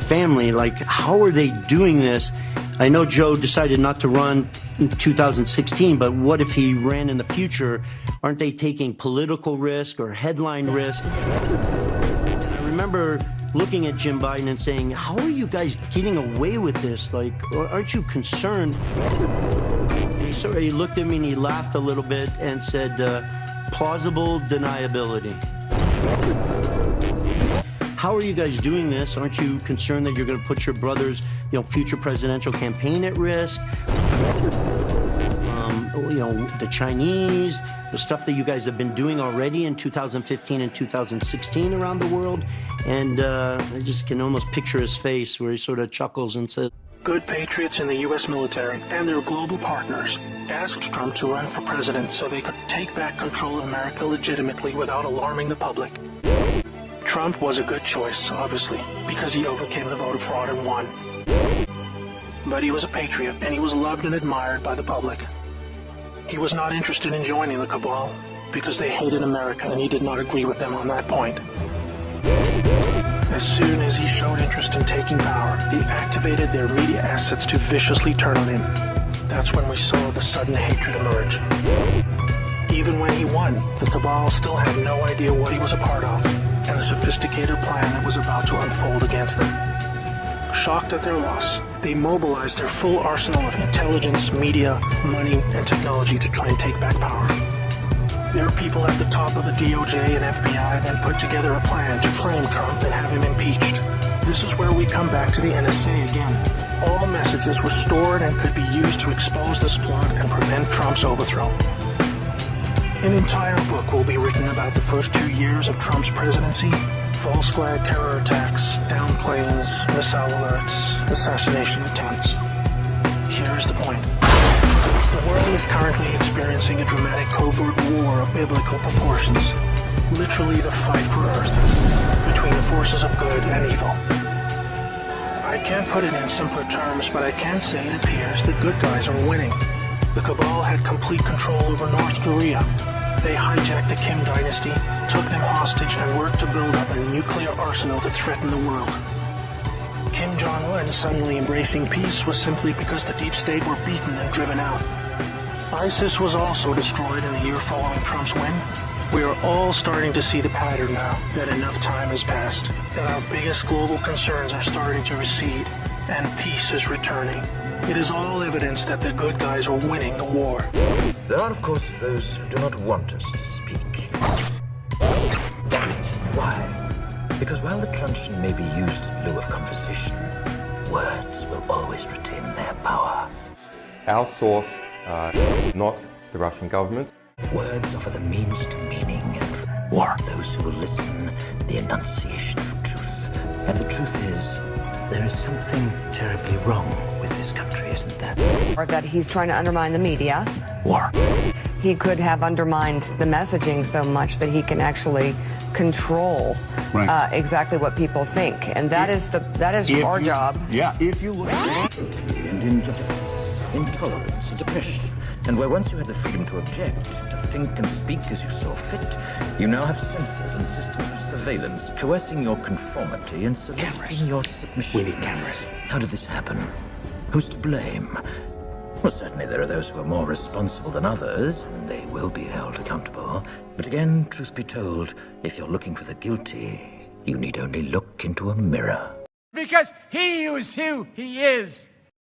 Family, like, how are they doing this? I know Joe decided not to run in 2016, but what if he ran in the future? Aren't they taking political risk or headline risk? I remember looking at Jim Biden and saying, how are you guys getting away with this? Like, aren't you concerned? And he looked at me and he laughed a little bit and said, plausible deniability. How are you guys doing this? Aren't you concerned that you're going to put your brother's, future presidential campaign at risk? The Chinese, the stuff that you guys have been doing already in 2015 and 2016 around the world. And I just can almost picture his face where he sort of chuckles and says, good patriots in the U.S. military and their global partners asked Trump to run for president so they could take back control of America legitimately without alarming the public. Trump was a good choice, obviously, because he overcame the voter fraud and won. But he was a patriot, and he was loved and admired by the public. He was not interested in joining the cabal, because they hated America, and he did not agree with them on that point. As soon as he showed interest in taking power, he activated their media assets to viciously turn on him. That's when we saw the sudden hatred emerge. Even when he won, the cabal still had no idea what he was a part of, and the sophisticated plan that was about to unfold against them. Shocked at their loss, they mobilized their full arsenal of intelligence, media, money, and technology to try and take back power. Their people at the top of the DOJ and FBI then put together a plan to frame Trump and have him impeached. This is where we come back to the NSA again. All messages were stored and could be used to expose this plot and prevent Trump's overthrow. An entire book will be written about the first 2 years of Trump's presidency. False flag terror attacks, down planes, missile alerts, assassination attempts. Here's the point. The world is currently experiencing a dramatic covert war of biblical proportions. Literally the fight for Earth, between the forces of good and evil. I can't put it in simpler terms, but I can say it appears the good guys are winning. The cabal had complete control over North Korea. They hijacked the Kim dynasty, took them hostage, and worked to build up a nuclear arsenal to threaten the world. Kim Jong-un suddenly embracing peace was simply because the deep state were beaten and driven out. ISIS was also destroyed in the year following Trump's win. We are all starting to see the pattern now, that enough time has passed, that our biggest global concerns are starting to recede, and peace is returning. It is all evidence that the good guys are winning the war. There are, of course, those who do not want us to speak. Damn it! Why? Because while the truncheon may be used in lieu of conversation, words will always retain their power. Our source not the Russian government. Words offer the means to meaning and war. Those who will listen, the enunciation of truth. And the truth is, there is something terribly wrong with this country, isn't there? Or that he's trying to undermine the media. War. He could have undermined the messaging so much that he can actually control exactly what people think, and that is our job. Yeah, if you look And injustice, intolerance, and oppression. And where once you had the freedom to object, to think and speak as you saw fit, you now have censors and systems of surveillance coercing your conformity and soliciting your submission. We need cameras. How did this happen? Who's to blame? Well, certainly there are those who are more responsible than others, and they will be held accountable. But again, truth be told, if you're looking for the guilty, you need only look into a mirror. Because he is who he is.